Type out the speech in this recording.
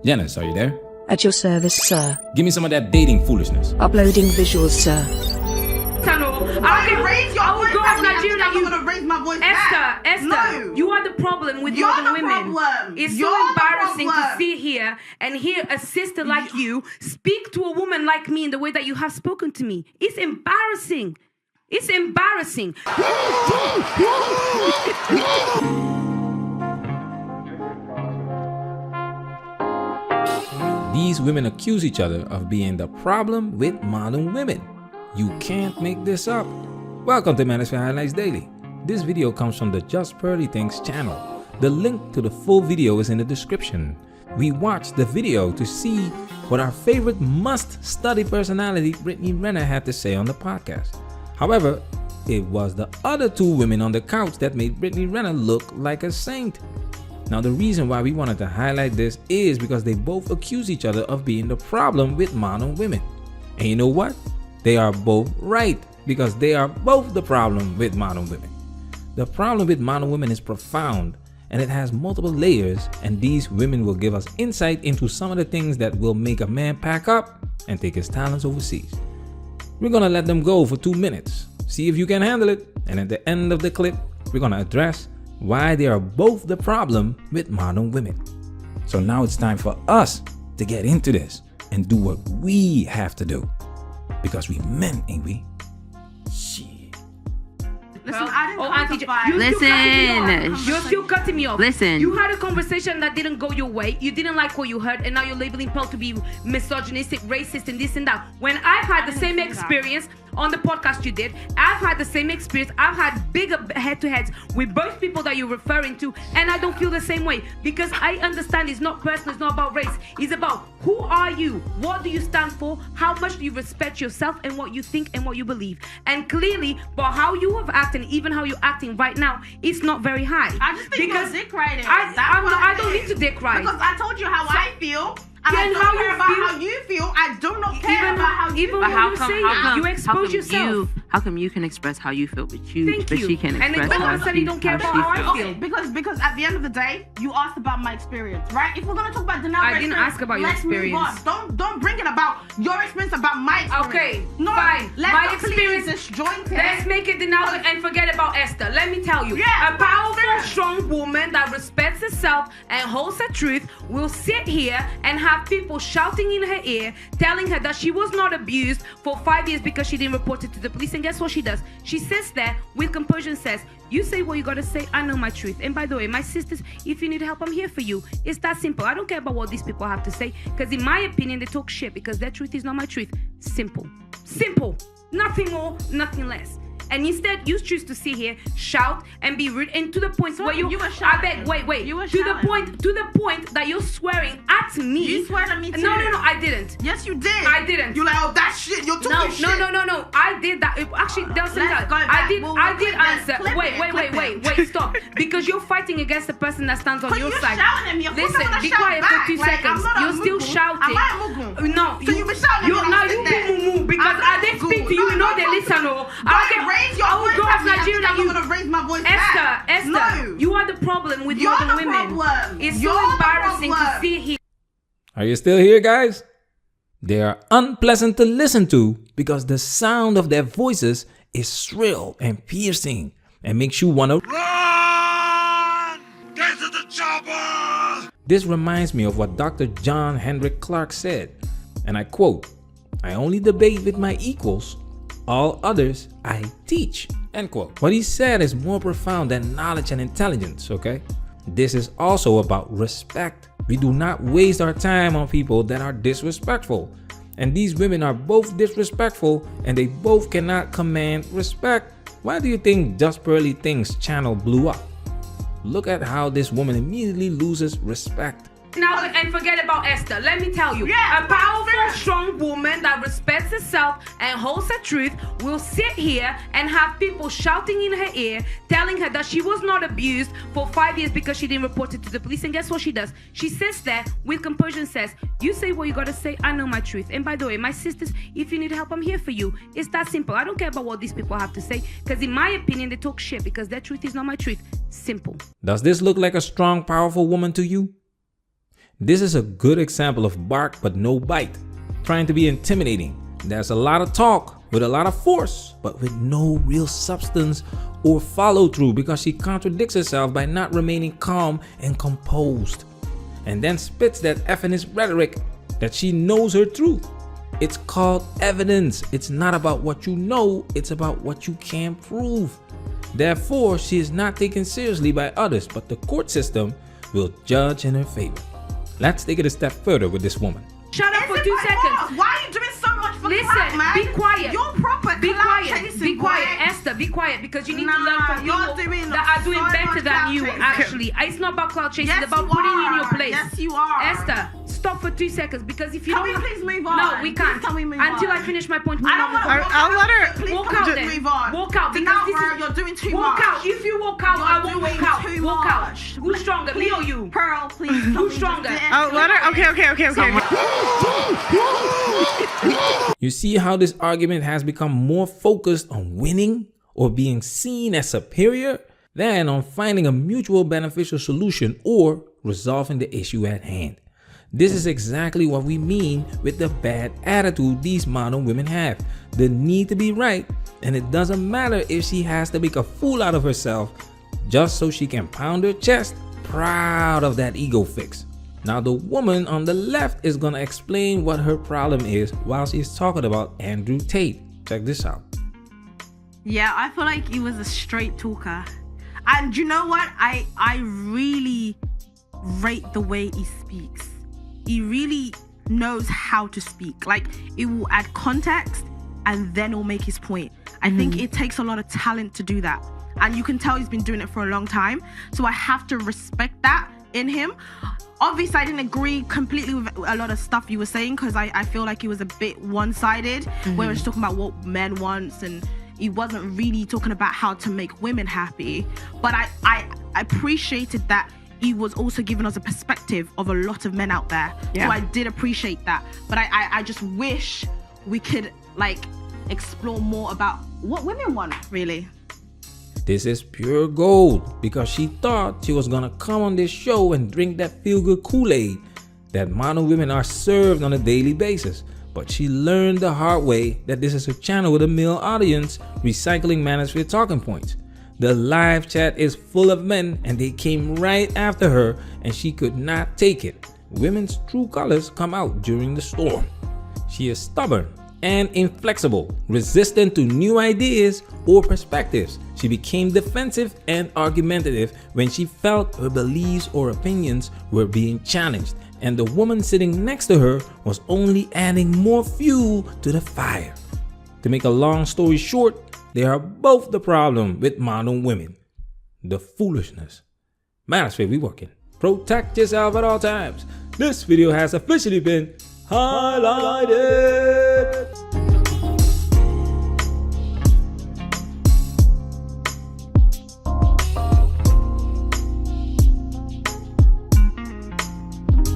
Janice, are you there? At your service, sir. Give me some of that dating foolishness. Uploading visuals, sir. I can raise your voice. I'm going to raise my voice back. Esther, No. you are the problem with You're modern the women. problem. It's You're so the embarrassing to problem. sit here and hear a sister like you speak to a woman like me in the way that you have spoken to me. It's embarrassing. It's embarrassing. These women accuse each other of being the problem with modern women. You can't make this up. Welcome to Manosphere Highlights Daily. This video comes from the Just Pearly Things channel. The link to the full video is in the description. We watched the video to see what our favorite must-study personality, Brittany Renner, had to say on the podcast. However, it was the other two women on the couch that made Brittany Renner look like a saint. Now, the reason why we wanted to highlight this is because they both accuse each other of being the problem with modern women. And you know what? They are both right, because they are both the problem with modern women. The problem with modern women is profound, and it has multiple layers, and these women will give us insight into some of the things that will make a man pack up and take his talents overseas. We're gonna let them go for 2 minutes, see if you can handle it, and at the end of the clip, we're gonna address why they are both the problem with modern women. So now it's time for us to get into this and do what we have to do. Because we men, ain't we? Shit. Listen, I didn't Auntie, Listen. you're still cutting me off. Listen. You had a conversation that didn't go your way. You didn't like what you heard, and now you're labeling Paul to be misogynistic, racist, and this and that. When I've had the same experience on the podcast you did, I've had the same experience. I've had bigger head-to-heads with both people that you're referring to, and I don't feel the same way, because I understand it's not personal, it's not about race. It's about who are you, what do you stand for, how much do you respect yourself, and what you think and what you believe. And clearly, for how you have acted, and even how you're acting right now, it's not very high. I just think you're dick riding. I don't need to dick ride. Because I told you how I feel. And I Then don't how care you about feel- how you feel. I do not care about how you even feel. when you say it, you expose yourself. How come you can express how you feel, but Thank you. she can't And then express all of a how sudden she, you don't care how about she how I feels? feel. Because at the end of the day, you asked about my experience, right? If we're gonna talk about denial, I didn't ask about your experience. Don't bring it about your experience about my experience. Okay, no, fine. Let's My not experience- please disjoint it. Let's make it denial and forget about Esther. Let me tell you, Yeah, a powerful, fair. strong woman that respects herself and holds her truth will sit here and have people shouting in her ear, telling her that she was not abused for 5 years because she didn't report it to the police. And guess what she does? She sits there with composure and says, you say what you gotta say, I know my truth. And by the way, my sisters, if you need help, I'm here for you. It's that simple. I don't care about what these people have to say, because in my opinion, they talk shit because their truth is not my truth. Simple. Simple. Nothing more, nothing less. And instead, you choose to sit here, shout, and be rude, and to the point where you were I shouting. beg, wait, You were to the shouting. point that you're swearing at me. You swear at me too. No, I didn't. Yes, you did. I didn't. You're like, oh, that shit. You're talking shit. No. I did that. Actually, there was something Let's that go back. I did. We'll I did clip it, answer. clip it. Wait, stop. Because you're fighting against the person that stands on But your you're side. shouting at me. Of course Listen, I'm gonna be shout quiet back. for 2 Like, seconds. I'm not a You're still mugu. shouting. Am I a mugu? No, So you been shouting at me. Now when I you sit there. moo because I'm not I didn't mugu. speak to you. You know No, they no, listen. no. I Raise your will voice go at as me. Nigerian. I'm gonna raise my voice back. Esther, No. you are the problem with You're modern the women. problem. It's You're so the embarrassing to problem. see here. Are you still here, guys? They are unpleasant to listen to because the sound of their voices is shrill and piercing and makes you want to Run! Get to the chopper! This reminds me of what Dr. John Hendrik Clark said, and I quote, I only debate with my equals, all others I teach, end quote. What he said is more profound than knowledge and intelligence, okay? This is also about respect. We do not waste our time on people that are disrespectful. And these women are both disrespectful and they both cannot command respect. Why do you think Just Pearly Things channel blew up? Look at how this woman immediately loses respect. Now and forget about Esther. Let me tell you, Yeah, a powerful, fair. strong woman that respects herself and holds her truth will sit here and have people shouting in her ear, telling her that she was not abused for 5 years because she didn't report it to the police. And guess what she does? She sits there with composure and says, you say what you gotta say, I know my truth. And by the way, my sisters, if you need help, I'm here for you. It's that simple. I don't care about what these people have to say, because in my opinion, they talk shit because their truth is not my truth. Simple. Does this look like a strong, powerful woman to you? This is a good example of bark but no bite, trying to be intimidating. There's a lot of talk with a lot of force, but with no real substance or follow through because she contradicts herself by not remaining calm and composed. And then spits that effing rhetoric that she knows her truth. It's called evidence. It's not about what you know, it's about what you can prove. Therefore, she is not taken seriously by others, but the court system will judge in her favor. Let's take it a step further with this woman. Shut up for 2 seconds. Why are you doing so much for Listen, clout, man? be quiet. You're proper Be clout quiet. chasing, Be quiet. boy. Esther, be quiet because you need to Nah, learn from you're people doing that are doing so better much than clout you, chasing. actually. It's not about clout chasing, Yes, it's about you putting you in are. your place. Yes, you are. Esther, stop for 2 seconds because if you Can don't... we please move on? No, we can't. Please can we move Until on? I finish my point. I don't want to I'll let her- Please Walk can out we then. just move on. Walk out because Now, this bro, is... you're doing too Walk much. out. If you walk out, I won't You're walk doing out. too Walk out. much. Who's stronger, me or you? Pearl, please. can Who's we stronger? just Oh, let her. Okay. You see how this argument has become more focused on winning or being seen as superior than on finding a mutual beneficial solution or resolving the issue at hand. This is exactly what we mean with the bad attitude these modern women have. The need to be right, and it doesn't matter if she has to make a fool out of herself just so she can pound her chest, proud of that ego fix. Now the woman on the left is gonna explain what her problem is while she's talking about Andrew Tate. Check this out. Yeah, I feel like he was a straight talker. And you know what? I really rate the way he speaks. He really knows how to speak. Like, it will add context and then he'll make his point. I think it takes a lot of talent to do that. And you can tell he's been doing it for a long time. So I have to respect that in him. Obviously, I didn't agree completely with a lot of stuff you were saying because I feel like he was a bit one-sided, where he was talking about what men wants and he wasn't really talking about how to make women happy. But I appreciated that he was also giving us a perspective of a lot of men out there. Yeah. So I did appreciate that. But I just wish we could like explore more about what women want, really. This is pure gold because she thought she was gonna come on this show and drink that feel-good Kool-Aid that modern women are served on a daily basis. But she learned the hard way that this is a channel with a male audience recycling manosphere talking points. The live chat is full of men and they came right after her and she could not take it. Women's true colors come out during the storm. She is stubborn and inflexible, resistant to new ideas or perspectives. She became defensive and argumentative when she felt her beliefs or opinions were being challenged, and the woman sitting next to her was only adding more fuel to the fire. To make a long story short, they are both the problem with modern women. The foolishness. Manosphere, we working. Protect yourself at all times. This video has officially been highlighted.